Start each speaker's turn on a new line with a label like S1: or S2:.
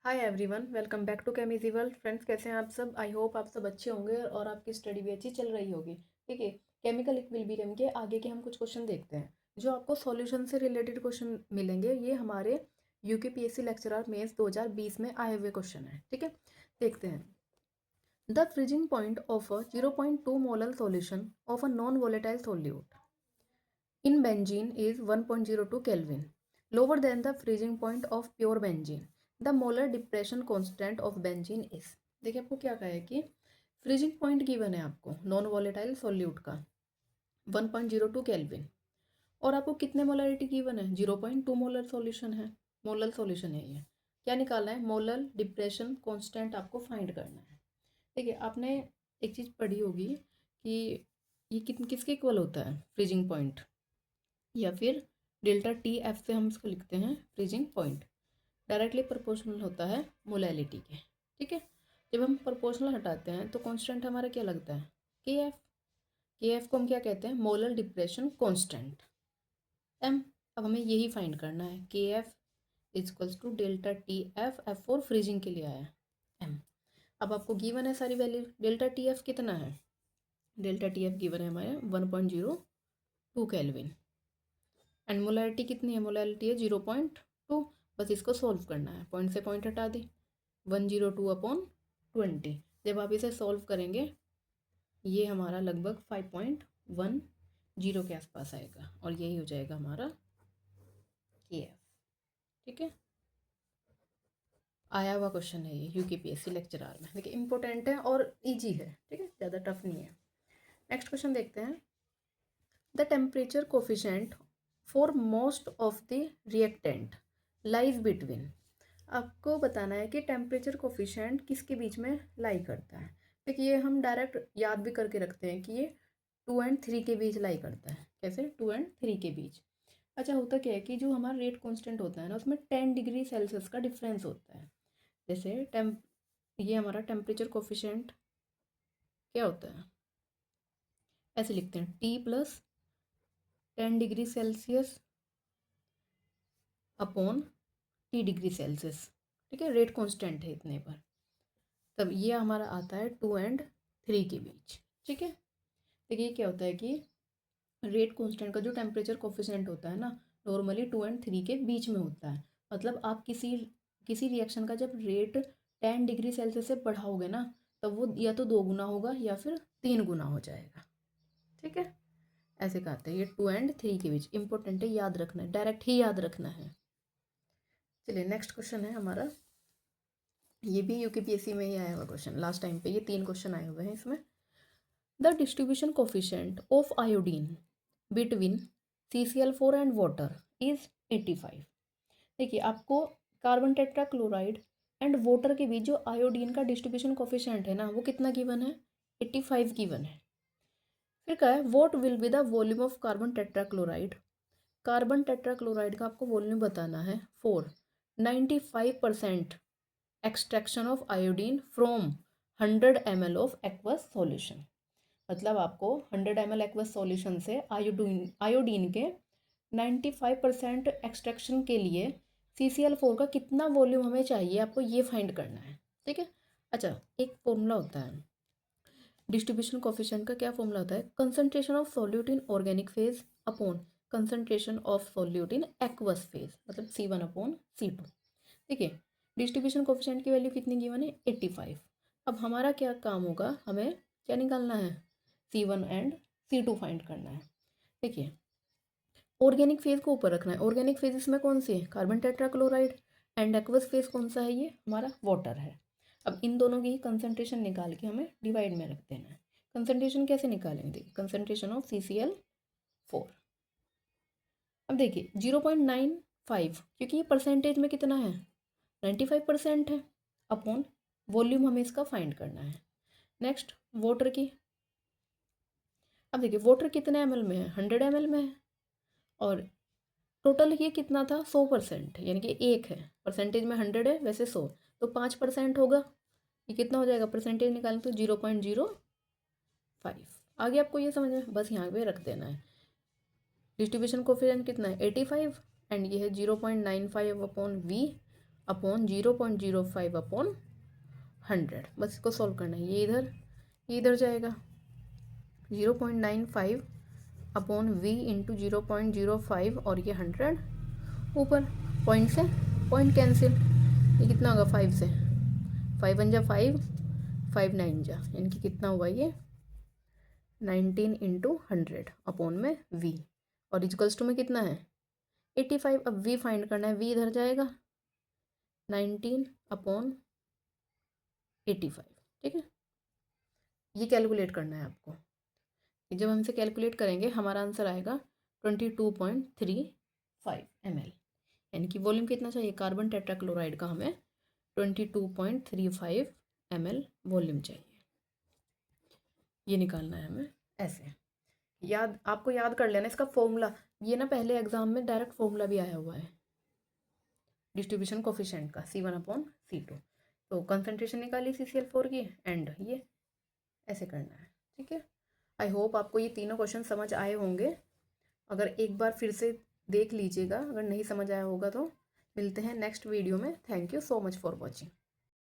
S1: Hi everyone, welcome back to केमिजी world. Friends, कैसे हैं आप सब? आई होप आप सब अच्छे होंगे और आपकी स्टडी भी अच्छी चल रही होगी। ठीक है, केमिकल इक्विलिब्रियम के आगे के हम कुछ क्वेश्चन देखते हैं जो आपको सॉल्यूशन से रिलेटेड क्वेश्चन मिलेंगे। ये हमारे यूकेपीएससी लेक्चरर मेंस 2020 में आए हुए क्वेश्चन हैं। ठीक है, देखते हैं। The freezing point of a 0.2 molar solution of a non volatile solute in benzene is 1.02 Kelvin, lower than the freezing point of pure benzene. The molar depression constant of benzene is। देखिए आपको क्या कहा है कि freezing point given है आपको non volatile solute का 1.02 kelvin, और आपको कितने मोलरिटी गिवन है? 0.2 मोलर सॉल्यूशन है, मोलर सॉल्यूशन है। ये क्या निकालना है? मोलर डिप्रेशन कांस्टेंट आपको फाइंड करना है। देखिए, आपने एक चीज़ पढ़ी होगी कि ये किसके इक्वल होता है फ्रीजिंग पॉइंट, या फिर डेल्टा टी एफ से हम इसको लिखते हैं फ्रीजिंग पॉइंट। डायरेक्टली प्रोपोर्शनल होता है मोलैलिटी के। ठीक है, जब हम प्रोपोर्शनल हटाते हैं तो कांस्टेंट हमारा क्या लगता है? K F. के एफ को हम क्या कहते हैं? Molar depression constant M. अब हमें यही फाइंड करना है, K F is equals to delta T F. F for freezing के लिए आया एम। अब आपको गिवन है सारी वैल्यू। डेल्टा टी एफ कितना है? डेल्टा टी एफ गिवन है हमारे 1.02 केल्विन, एंड मोलैरिटी कितनी है? मोलैरिटी है 0.2। बस इसको सॉल्व करना है, पॉइंट से पॉइंट हटा दी, 102/20। जब आप इसे सॉल्व करेंगे ये हमारा लगभग 5.10 के आसपास आएगा, और यही हो जाएगा हमारा के एफ। ठीक है, आया हुआ क्वेश्चन है ये यूकेपीएससी लेक्चरर में। देखिए, इंपॉर्टेंट है और इजी है। ठीक है, ज़्यादा टफ नहीं है। नेक्स्ट क्वेश्चन देखते हैं। The temperature coefficient for most of the reactant lies between. आपको बताना है कि टेम्परेचर कोफिशेंट किसके बीच में लाई करता है। देखिए, ये हम डायरेक्ट याद भी करके रखते हैं कि ये 2 और 3 के बीच लाई करता है। कैसे? 2 और 3 के बीच। अच्छा, होता क्या है कि जो हमारा रेट कांस्टेंट होता है ना, उसमें 10 डिग्री सेल्सियस का डिफरेंस होता है। जैसे ये हमारा टेम्परेचर कोफिशेंट क्या होता है? ऐसे लिखते हैं, T plus 10 degree Celsius upon T degree Celsius. ठीक है, रेट कांस्टेंट है इतने पर, तब ये हमारा आता है 2 और 3 के बीच। ठीक है, देखिए क्या होता है कि रेट कांस्टेंट का जो टेम्परेचर कोफिशिएंट होता है ना, नॉर्मली 2 और 3 के बीच में होता है। मतलब आप किसी रिएक्शन का जब रेट 10 डिग्री सेल्सियस से बढ़ाओगे ना, तब वो या तो 2 गुना होगा या फिर 3 गुना हो जाएगा। ठीक है, ऐसे कहते हैं ये 2 और 3 के बीच। इंपॉर्टेंट है, याद रखना है, डायरेक्ट ही याद रखना है। चलिए, नेक्स्ट क्वेश्चन है हमारा। ये भी यूकेपीएससी में ही आया हुआ क्वेश्चन, लास्ट टाइम पे ये 3 क्वेश्चन आए हुए हैं इसमें। The distribution coefficient of iodine between CCl4 and water is 85। देखिए, आपको कार्बन टेट्राक्लोराइड एंड वाटर के बीच जो आयोडीन का डिस्ट्रीब्यूशन कोफिशिएंट है ना, वो कितना गिवन है? 85 गिवन है। फिर क्या है? What will be the volume of carbon tetrachloride. Carbon tetrachloride का आपको वॉल्यूम बताना है for 95% extraction of iodine from 100 ml of aqueous solution. मतलब आपको 100 ml एक्वस सॉल्यूशन से आयोडीन के 95% एक्सट्रैक्शन के लिए CCl4 का कितना वॉल्यूम हमें चाहिए, आपको ये फाइंड करना है। ठीक है, अच्छा, एक फॉर्मूला होता है डिस्ट्रीब्यूशन कोफिशिएंट का। क्या फॉर्मूला होता है? Concentration of solute in organic phase upon concentration of solute in aqueous phase, मतलब C1/C2। ठीक है, डिस्ट्रीब्यूशन कोफिशिएंट की वैल्यू कितनी गिवन है? 85। अब हमारा क्या काम होगा? हमें क्या निकालना है? C1 एंड C2 फाइंड करना है। देखिए, ऑर्गेनिक फेज को ऊपर रखना है। ऑर्गेनिक फेज इसमें कौन सी है? Carbon tetrachloride. And aqueous phase कौन सा है? ये हमारा वाटर है। अब इन दोनों की कंसंट्रेशन निकाल के हमें डिवाइड में रख देना है। कंसंट्रेशन कैसे निकालेंगे? Concentration of CCl4। अब देखिए 0.95, क्योंकि ये परसेंटेज में कितना है? 95% है, अपॉन वॉल्यूम हमें इसका फाइंड करना है। नेक्स्ट, वाटर की। अब देखिए, वाटर कितने ml में है? 100 ml में है, और टोटल ये कितना था? 100%, यानी कि 1 है। परसेंटेज में 100 है, वैसे 100, तो 5% होगा। ये कितना हो जाएगा? परसेंटेज निकालें तो 0.05। आगे आपको ये समझ में, बस यहाँ पे रख देना है। डिस्ट्रीब्यूशन कोफिशिएंट कितना है? 85, एंड ये है 0.95/V, अपॉन 0.05 अपॉन 100, बस इसको सॉल्व करना है। ये इधर जाएगा 0.95 अपॉन v इंटू 0.05 और ये 100 ऊपर, पॉइंट से पॉइंट कैंसिल, ये कितना होगा 5 से, 5 1 जा 5, 5 9 जा, यानी कि कितना हुआ ये 19 इंटू 100 अपॉन में v, और इक्वल्स टू में कितना है 85। अब v फाइंड करना है, v इधर जाएगा 19 अपॉन 85, ठीक है। ये कैलकुलेट करना है आपको। जब हम इसे कैलकुलेट करेंगे हमारा आंसर आएगा 22.35 ml, यानी कि वॉल्यूम कितना चाहिए कार्बन टेट्राक्लोराइड का, हमें 22.35 ml वॉल्यूम चाहिए। ये निकालना है हमें ऐसे। आपको याद कर लेना इसका फॉर्मूला, ये ना पहले एग्जाम में डायरेक्ट फॉर्मूला भी आया हुआ है डिस्ट्रीब्यूशन कोफिशिएंट का, C1/C2। तो कंसंट्रेशन निकाली CCl4 की, एंड ये ऐसे करना है, ठीक है। आई होप आपको ये तीनों क्वेश्चन समझ आए होंगे। अगर एक बार फिर से देख लीजिएगा, अगर नहीं समझ आया होगा तो मिलते हैं नेक्स्ट वीडियो में। Thank you so much for watching.